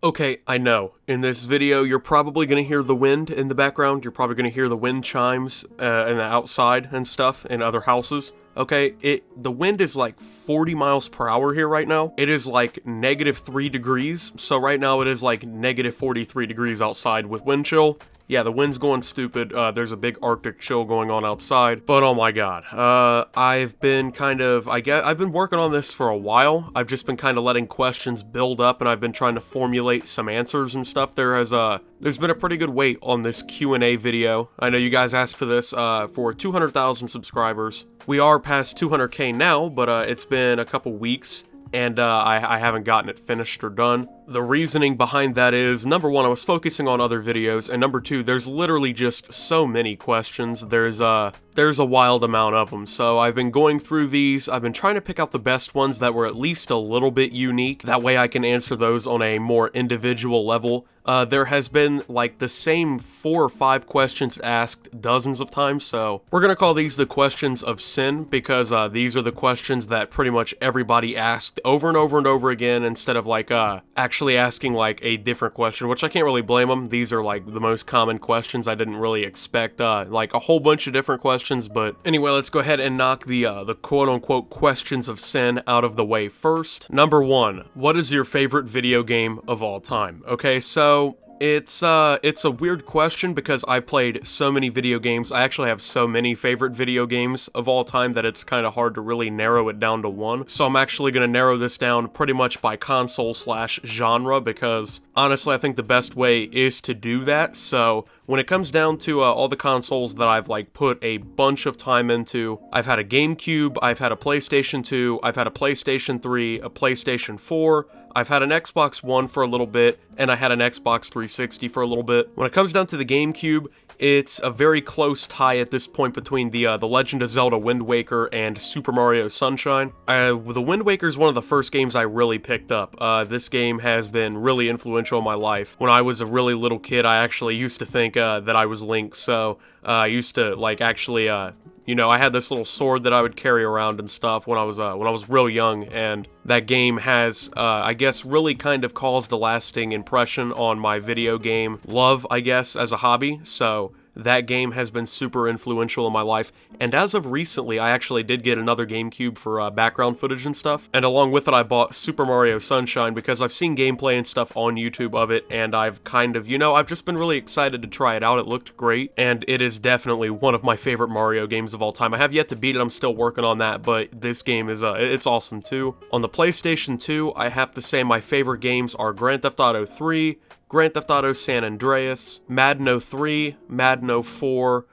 Okay, I know. In this video, you're probably going to hear the wind in the background. You're probably going to hear the wind chimes in the outside and stuff in other houses. Okay, the wind is like 40 miles per hour here right now. It is like -3 degrees. So right now it is like -43 degrees outside with wind chill. Yeah, the wind's going stupid. There's a big Arctic chill going on outside. But oh my god. I've been I've been working on this for a while. I've just been kind of letting questions build up, and I've been trying to formulate some answers and stuff. There's been a pretty good wait on this Q&A video. I know you guys asked for this for 200,000 subscribers. We are past 200k now, but it's been a couple weeks, and I haven't gotten it finished or done. The reasoning behind that is, number one, I was focusing on other videos, and number two, there's literally just so many questions. There's a wild amount of them, so I've been going through these. I've been trying to pick out the best ones that were at least a little bit unique. That way I can answer those on a more individual level. There has been like the same 4 or 5 questions asked dozens of times, so we're gonna call these the questions of sin, because these are the questions that pretty much everybody asked over and over and over again, instead of like actually asking like a different question, which I can't really blame them. These are like the most common questions. I didn't really expect like a whole bunch of different questions, but anyway, let's go ahead and knock the quote-unquote questions of sin out of the way first. Number 1, what is your favorite video game of all time? Okay, so it's a weird question because I've played so many video games. I actually have so many favorite video games of all time that it's kind of hard to really narrow it down to one. So I'm actually going to narrow this down pretty much by console/genre, because honestly I think the best way is to do that. So when it comes down to all the consoles that I've like put a bunch of time into, I've had a GameCube, I've had a PlayStation 2, I've had a PlayStation 3, a PlayStation 4, I've had an Xbox One for a little bit, and I had an Xbox 360 for a little bit. When it comes down to the GameCube, it's a very close tie at this point between the Legend of Zelda Wind Waker and Super Mario Sunshine. The Wind Waker is one of the first games I really picked up. This game has been really influential in my life. When I was a really little kid, I actually used to think that I was Link, so I used to like actually you know, I had this little sword that I would carry around and stuff when I was real young, and that game has, I guess, really kind of caused a lasting impression on my video game love, I guess, as a hobby. So that game has been super influential in my life, and as of recently, I actually did get another GameCube for background footage and stuff, and along with it, I bought Super Mario Sunshine because I've seen gameplay and stuff on YouTube of it, and I've kind of, you know, I've just been really excited to try it out. It looked great, and it is definitely one of my favorite Mario games of all time. I have yet to beat it, I'm still working on that, but this game is, it's awesome too. On the PlayStation 2, I have to say my favorite games are Grand Theft Auto 3, Grand Theft Auto San Andreas, Madden 03, Madden 04,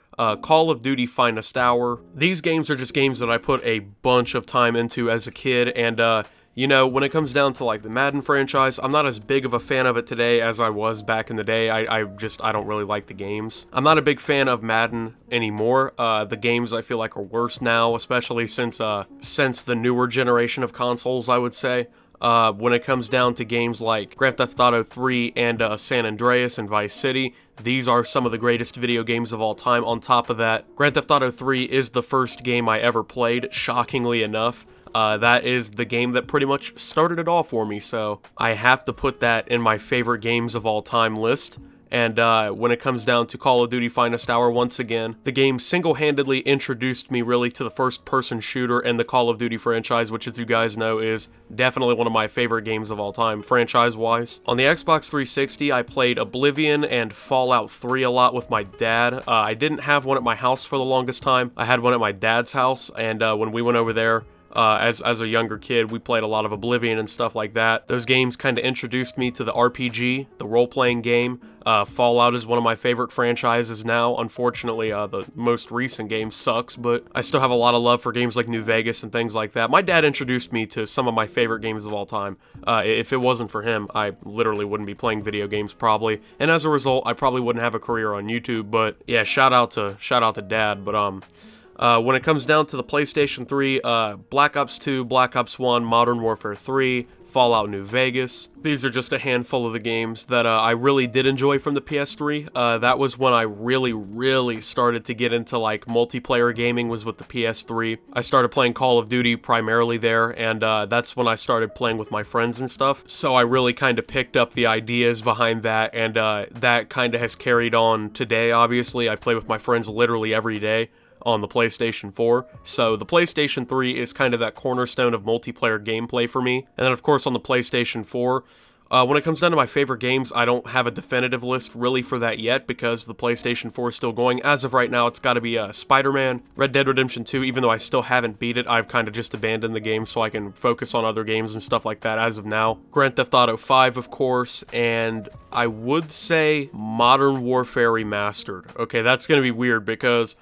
Call of Duty Finest Hour. These games are just games that I put a bunch of time into as a kid, and you know, when it comes down to like the Madden franchise, I'm not as big of a fan of it today as I was back in the day. I don't really like the games. I'm not a big fan of Madden anymore. The games I feel like are worse now, especially since the newer generation of consoles, I would say. When it comes down to games like Grand Theft Auto 3 and San Andreas and Vice City, these are some of the greatest video games of all time. On top of that, Grand Theft Auto 3 is the first game I ever played, shockingly enough. That is the game that pretty much started it all for me, so I have to put that in my favorite games of all time list. And when it comes down to Call of Duty Finest Hour, once again, the game single-handedly introduced me really to the first-person shooter in the Call of Duty franchise, which, as you guys know, is definitely one of my favorite games of all time, franchise-wise. On the Xbox 360, I played Oblivion and Fallout 3 a lot with my dad. I didn't have one at my house for the longest time. I had one at my dad's house, and when we went over there, as a younger kid, we played a lot of Oblivion and stuff like that. Those games kind of introduced me to the RPG, the role-playing game. Fallout is one of my favorite franchises now. Unfortunately, the most recent game sucks, but I still have a lot of love for games like New Vegas and things like that. My dad introduced me to some of my favorite games of all time. If it wasn't for him, I literally wouldn't be playing video games probably, and as a result, I probably wouldn't have a career on YouTube. But yeah, shout out to Dad. But when it comes down to the PlayStation 3, Black Ops 2, Black Ops 1, Modern Warfare 3, Fallout New Vegas. These are just a handful of the games that I really did enjoy from the PS3. That was when I really started to get into like multiplayer gaming, was with the PS3. I started playing Call of Duty primarily there, and that's when I started playing with my friends and stuff. So I really kind of picked up the ideas behind that, and that kind of has carried on today. Obviously, I play with my friends literally every day on the PlayStation 4. So the PlayStation 3 is kind of that cornerstone of multiplayer gameplay for me. And then of course on the PlayStation 4, when it comes down to my favorite games, I don't have a definitive list really for that yet because the PlayStation 4 is still going. As of right now, it's got to be Spider-Man, Red Dead Redemption 2, even though I still haven't beat it. I've kind of just abandoned the game so I can focus on other games and stuff like that as of now. Grand Theft Auto 5, of course, and I would say Modern Warfare Remastered. Okay, that's going to be weird because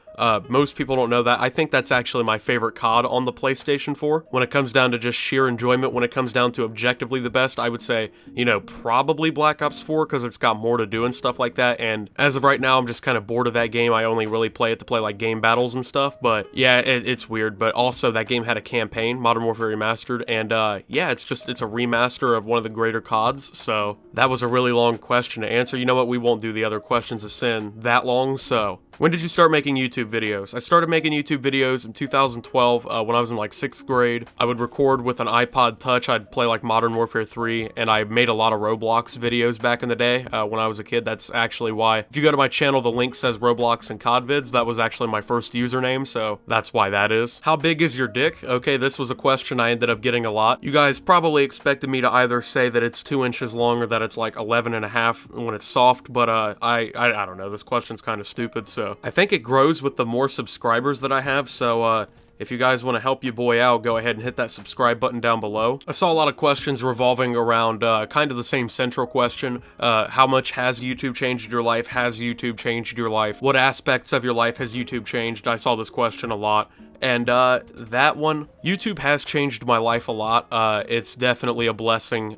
most people don't know that. I think that's actually my favorite COD on the PlayStation 4. When it comes down to just sheer enjoyment, when it comes down to objectively the best, I would say, you know, probably Black Ops 4 because it's got more to do and stuff like that. And as of right now, I'm just kind of bored of that game. I only really play it to play like game battles and stuff. But yeah, it's weird. But also that game had a campaign, Modern Warfare Remastered. And yeah, it's a remaster of one of the greater CODs. So that was a really long question to answer. You know what? We won't do the other questions of sin that long. So when did you start making YouTube videos? I started making YouTube videos in 2012 when I was in like 6th grade. I would record with an iPod Touch. I'd play like Modern Warfare 3, and I made a lot of Roblox videos back in the day when I was a kid. That's actually why, if you go to my channel, the link says Roblox and COD vids. That was actually my first username, so that's why that is. How big is your dick? Okay, this was a question I ended up getting a lot. You guys probably expected me to either say that it's 2 inches long or that it's like 11 and a half when it's soft, but I don't know. This question's kind of stupid, so I think it grows with the more subscribers that I have, so if you guys want to help your boy out, go ahead and hit that subscribe button down below. I saw a lot of questions revolving around kind of the same central question. How much has YouTube changed your life? Has YouTube changed your life? What aspects of your life has YouTube changed? I saw this question a lot. And that one, YouTube has changed my life a lot. It's definitely a blessing,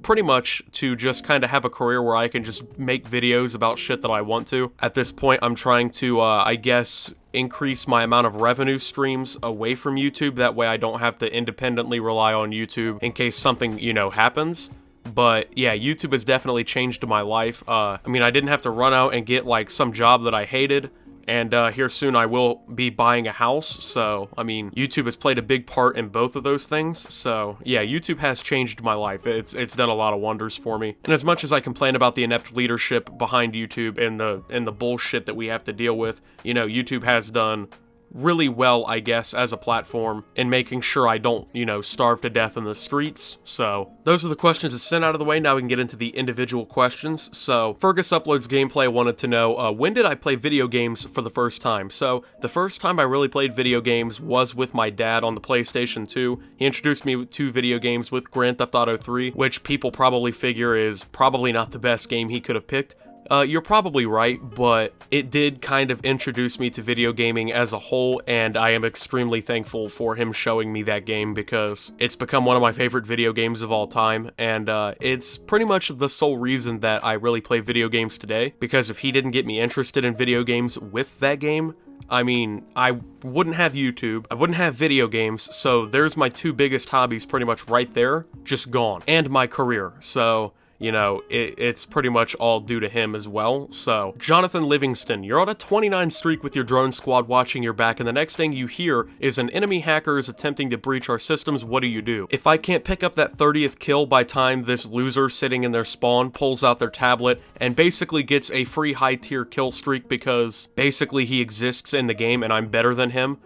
pretty much to just kind of have a career where I can just make videos about shit that I want to. At this point, I'm trying to, I guess, increase my amount of revenue streams away from YouTube. That way I don't have to independently rely on YouTube in case something, you know, happens. But yeah, YouTube has definitely changed my life. I mean, I didn't have to run out and get like some job that I hated. And here soon I will be buying a house, so, I mean, YouTube has played a big part in both of those things, so, yeah, YouTube has changed my life. It's done a lot of wonders for me. And as much as I complain about the inept leadership behind YouTube and the bullshit that we have to deal with, you know, YouTube has done really well, I guess, as a platform in making sure I don't, you know, starve to death in the streets. So those are the questions to send out of the way. Now we can get into the individual questions. So Fergus Uploads Gameplay wanted to know, when did I play video games for the first time? So the first time I really played video games was with my dad on the PlayStation 2. He introduced me to video games with Grand Theft Auto 3, which people probably figure is probably not the best game he could have picked. You're probably right, but it did kind of introduce me to video gaming as a whole, and I am extremely thankful for him showing me that game because it's become one of my favorite video games of all time, and it's pretty much the sole reason that I really play video games today, because if he didn't get me interested in video games with that game, I mean, I wouldn't have YouTube, I wouldn't have video games, so there's my two biggest hobbies pretty much right there, just gone, and my career, so you know, it's pretty much all due to him as well. So, Jonathan Livingston, you're on a 29 streak with your drone squad watching your back, and the next thing you hear is an enemy hacker is attempting to breach our systems. What do you do? If I can't pick up that 30th kill by time this loser sitting in their spawn pulls out their tablet and basically gets a free high tier kill streak because basically he exists in the game and I'm better than him,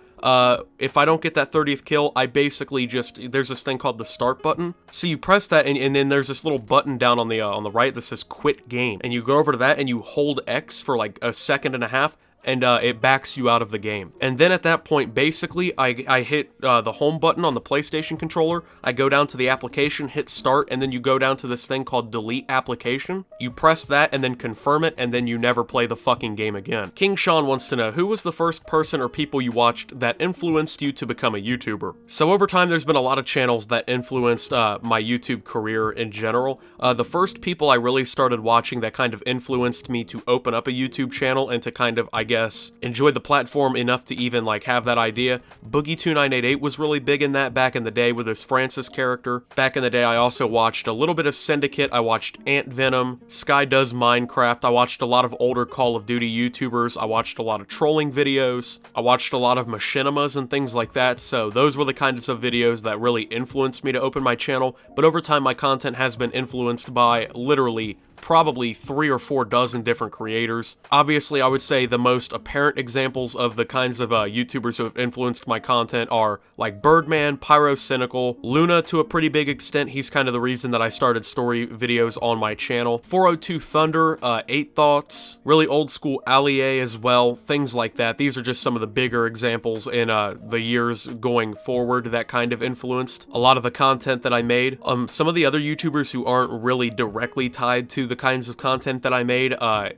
if I don't get that 30th kill, I basically just, there's this thing called the start button. So you press that and then there's this little button down on the right that says quit game. And you go over to that and you hold X for like a second and a half. And it backs you out of the game. And then at that point, basically, I hit the home button on the PlayStation controller, I go down to the application, hit start, and then you go down to this thing called delete application. You press that and then confirm it, and then you never play the fucking game again. King Sean wants to know, who was the first person or people you watched that influenced you to become a YouTuber? So over time, there's been a lot of channels that influenced my YouTube career in general. The first people I really started watching that kind of influenced me to open up a YouTube channel and to kind of, I guess, enjoyed the platform enough to even, like, have that idea. Boogie2988 was really big in that back in the day with his Francis character. Back in the day, I also watched a little bit of Syndicate. I watched Ant Venom, Sky Does Minecraft. I watched a lot of older Call of Duty YouTubers. I watched a lot of trolling videos. I watched a lot of machinimas and things like that, so those were the kinds of videos that really influenced me to open my channel, but over time my content has been influenced by literally probably 3 or 4 dozen different creators. Obviously, I would say the most apparent examples of the kinds of YouTubers who have influenced my content are like Birdman, Pyrocynical, Luna to a pretty big extent. He's kind of the reason that I started story videos on my channel. 402 Thunder, 8 Thoughts, really old school Allier as well, things like that. These are just some of the bigger examples in the years going forward that kind of influenced a lot of the content that I made. Some of the other YouTubers who aren't really directly tied to the kinds of content that I made,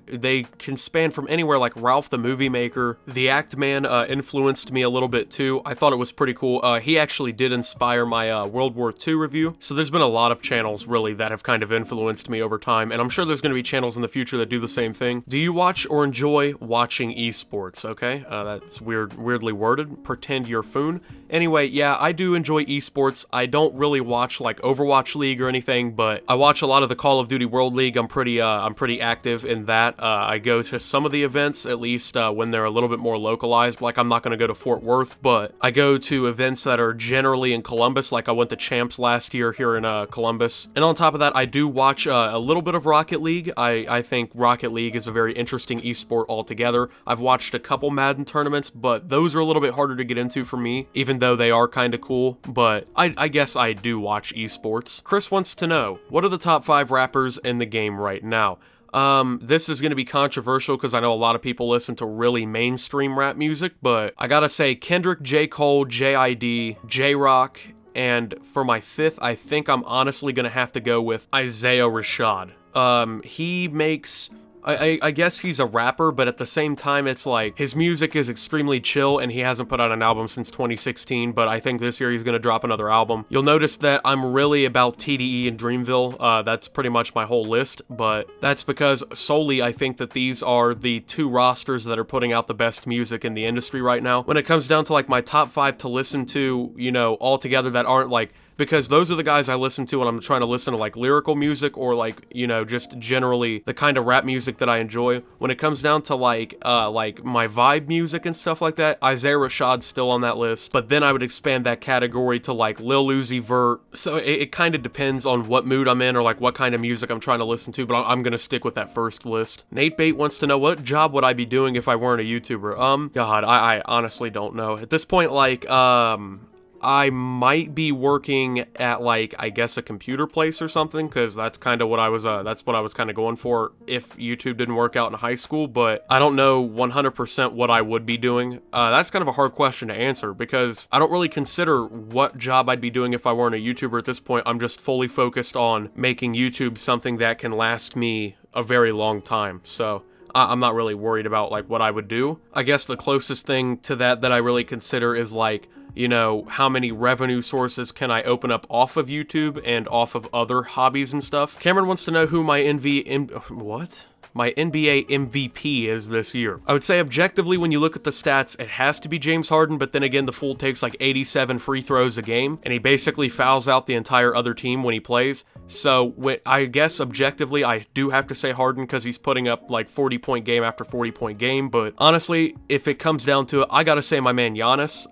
they can span from anywhere, like Ralph the Movie Maker. The Act Man influenced me a little bit too. I thought it was pretty cool. He actually did inspire my World War II review. So there's been a lot of channels really that have kind of influenced me over time, and I'm sure there's going to be channels in the future that do the same thing. Do you watch or enjoy watching esports? Okay, that's weirdly worded. Pretend you're Foon. Anyway, yeah, I do enjoy esports. I don't really watch like Overwatch League or anything, but I watch a lot of the Call of Duty World League. I'm pretty active in that. I go to some of the events, at least when they're a little bit more localized. Like, I'm not going to go to Fort Worth, but I go to events that are generally in Columbus. Like, I went to Champs last year here in Columbus. And on top of that, I do watch a little bit of Rocket League. I think Rocket League is a very interesting esport altogether. I've watched a couple Madden tournaments, but those are a little bit harder to get into for me, even though they are kind of cool. But I guess I do watch esports. Chris wants to know, what are the top 5 rappers in the game right now? This is going to be controversial because I know a lot of people listen to really mainstream rap music, but I gotta say Kendrick, J. Cole, J.I.D., J-Rock, and for my 5th, I think I'm honestly going to have to go with Isaiah Rashad. He makes... I guess he's a rapper, but at the same time, it's like, his music is extremely chill, and he hasn't put out an album since 2016, but I think this year he's gonna drop another album. You'll notice that I'm really about TDE and Dreamville. That's pretty much my whole list, but that's because solely I think that these are the 2 rosters that are putting out the best music in the industry right now. When it comes down to like my top 5 to listen to, you know, all together that aren't like, because those are the guys I listen to when I'm trying to listen to like lyrical music or like, you know, just generally the kind of rap music that I enjoy. When it comes down to like my vibe music and stuff like that, Isaiah Rashad's still on that list, but then I would expand that category to like Lil Uzi Vert. So it kind of depends on what mood I'm in or like what kind of music I'm trying to listen to, but I'm gonna stick with that first list. Nate Bait wants to know, what job would I be doing if I weren't a YouTuber? God, I honestly don't know. At this point, like, I might be working at, like, I guess a computer place or something, because that's kind of what I was, kind of going for if YouTube didn't work out in high school, but I don't know 100% what I would be doing. That's kind of a hard question to answer, because I don't really consider what job I'd be doing if I weren't a YouTuber at this point. I'm just fully focused on making YouTube something that can last me a very long time, so I'm not really worried about, like, what I would do. I guess the closest thing to that I really consider is, like, you know, how many revenue sources can I open up off of YouTube and off of other hobbies and stuff. Cameron wants to know who my my NBA MVP is this year. I would say objectively, when you look at the stats, it has to be James Harden, but then again, the fool takes like 87 free throws a game, and he basically fouls out the entire other team when he plays. So I guess objectively, I do have to say Harden because he's putting up like 40-point game after 40-point game, but honestly, if it comes down to it, I gotta say my man Giannis.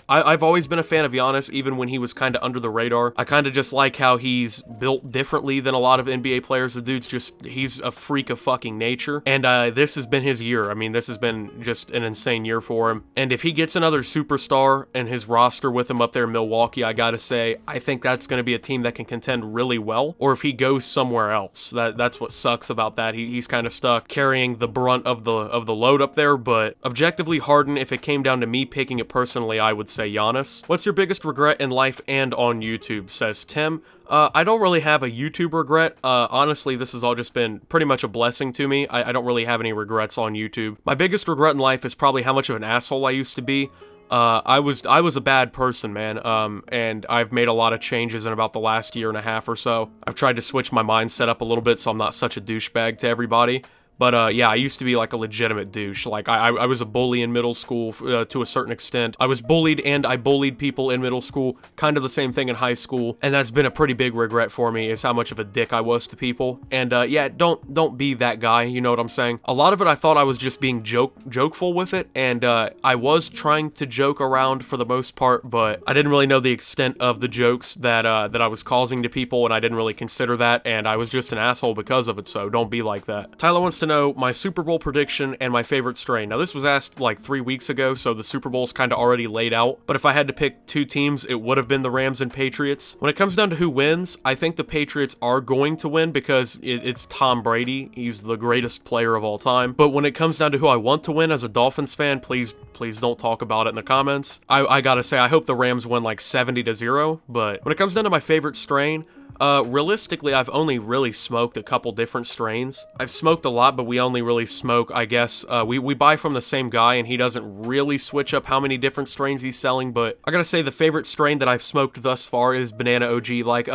I've always been a fan of Giannis, even when he was kind of under the radar. I kind of just like how he's built differently than a lot of NBA players. The dude's just, he's a freak of fucking nature, and this has been his year. I mean, this has been just an insane year for him, and if he gets another superstar and his roster with him up there in Milwaukee, I gotta say, I think that's going to be a team that can contend really well, or if he goes somewhere else. That's what sucks about that. He's kind of stuck carrying the brunt of the load up there, but objectively, Harden, if it came down to me picking it personally, I would say Giannis. What's your biggest regret in life and on YouTube, says Tim. I don't really have a YouTube regret. Honestly, this has all just been pretty much a blessing to me. I don't really have any regrets on YouTube. My biggest regret in life is probably how much of an asshole I used to be. I was a bad person, man, and I've made a lot of changes in about the last year and a half or so. I've tried to switch my mindset up a little bit so I'm not such a douchebag to everybody. But yeah, I used to be like a legitimate douche. Like I was a bully in middle school to a certain extent. I was bullied and I bullied people in middle school. Kind of the same thing in high school, and that's been a pretty big regret for me, is how much of a dick I was to people. And yeah, don't be that guy, you know what I'm saying? A lot of it I thought I was just being jokeful with it, and I was trying to joke around for the most part, but I didn't really know the extent of the jokes that I was causing to people, and I didn't really consider that, and I was just an asshole because of it, so don't be like that. Tyler wants to know my Super Bowl prediction and my favorite strain. Now this was asked like 3 weeks ago, so the Super Bowl's kind of already laid out, but if I had to pick 2 teams, it would have been the Rams and Patriots. When it comes down to who wins, I think the Patriots are going to win because it's Tom Brady. He's the greatest player of all time. But when it comes down to who I want to win as a Dolphins fan, please don't talk about it in the comments. I gotta say, I hope the Rams win like 70-0, but when it comes down to my favorite strain, realistically, I've only really smoked a couple different strains. I've smoked a lot, but we only really smoke, I guess, we buy from the same guy, and he doesn't really switch up how many different strains he's selling, but I gotta say the favorite strain that I've smoked thus far is Banana OG. Like,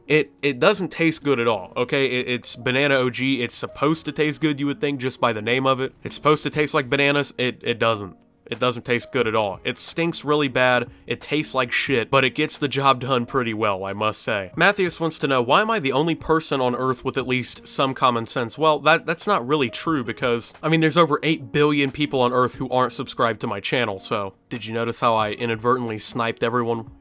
it doesn't taste good at all, okay? It's Banana OG. It's supposed to taste good, you would think, just by the name of it. It's supposed to taste like bananas. It doesn't. It doesn't taste good at all. It stinks really bad, it tastes like shit, but it gets the job done pretty well, I must say. Matthias wants to know, why am I the only person on Earth with at least some common sense? Well, that's not really true because, I mean, there's over 8 billion people on Earth who aren't subscribed to my channel, so did you notice how I inadvertently sniped everyone?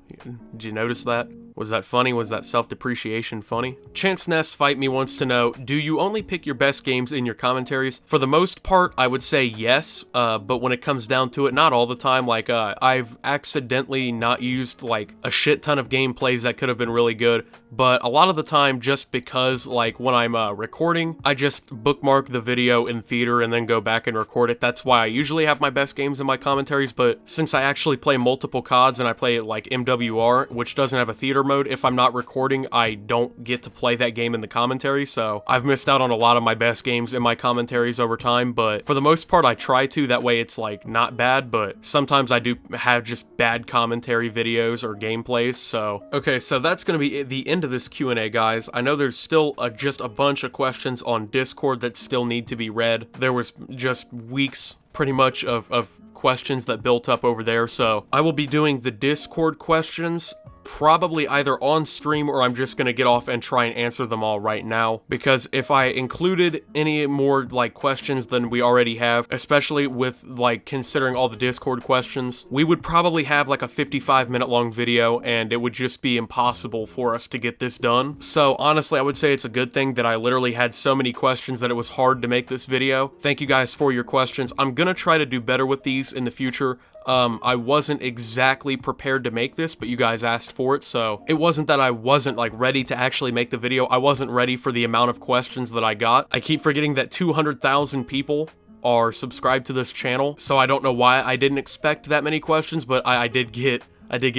Did you notice that? Was that funny? Was that self-depreciation funny? Chance Ness Fight Me wants to know, do you only pick your best games in your commentaries? For the most part, I would say yes, but when it comes down to it, not all the time. Like, I've accidentally not used, like, a shit ton of gameplays that could have been really good, but a lot of the time, just because, like, when I'm recording, I just bookmark the video in theater and then go back and record it. That's why I usually have my best games in my commentaries, but since I actually play multiple CODs and I play, like, MWR, which doesn't have a theater mode, if I'm not recording, I don't get to play that game in the commentary, so I've missed out on a lot of my best games in my commentaries over time, but for the most part, I try to, that way it's like not bad, but sometimes I do have just bad commentary videos or gameplays, so. Okay, so that's gonna be the end of this Q&A, guys. I know there's still just a bunch of questions on Discord that still need to be read. There was just weeks, pretty much, of questions that built up over there, so I will be doing the Discord questions probably either on stream or I'm just gonna get off and try and answer them all right now, because if I included any more like questions than we already have, especially with like considering all the Discord questions, we would probably have like a 55-minute long video and it would just be impossible for us to get this done. So honestly, I would say it's a good thing that I literally had so many questions that it was hard to make this video. Thank you guys for your questions. I'm gonna try to do better with these in the future. I wasn't exactly prepared to make this, but you guys asked for it, so it wasn't that I wasn't like ready to actually make the video. I wasn't ready for the amount of questions that I got. I keep forgetting that 200,000 people are subscribed to this channel, so I don't know why I didn't expect that many questions, but I did get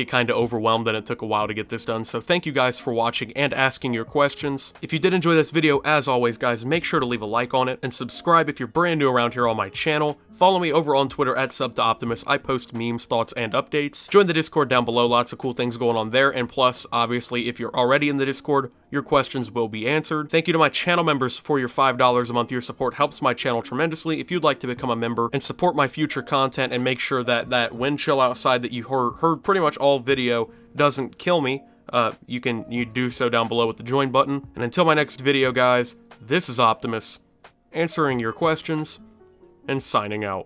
kind of overwhelmed and it took a while to get this done, so thank you guys for watching and asking your questions. If you did enjoy this video, as always guys, make sure to leave a like on it and subscribe if you're brand new around here on my channel. Follow me over on Twitter at @SubToOptimus. I post memes, thoughts, and updates. Join the Discord down below, lots of cool things going on there, and plus, obviously, if you're already in the Discord, your questions will be answered. Thank you to my channel members for your $5 a month. Your support helps my channel tremendously. If you'd like to become a member and support my future content and make sure that that wind chill outside that you heard pretty much all video doesn't kill me, you do so down below with the join button. And until my next video, guys, this is Optimus, answering your questions and signing out.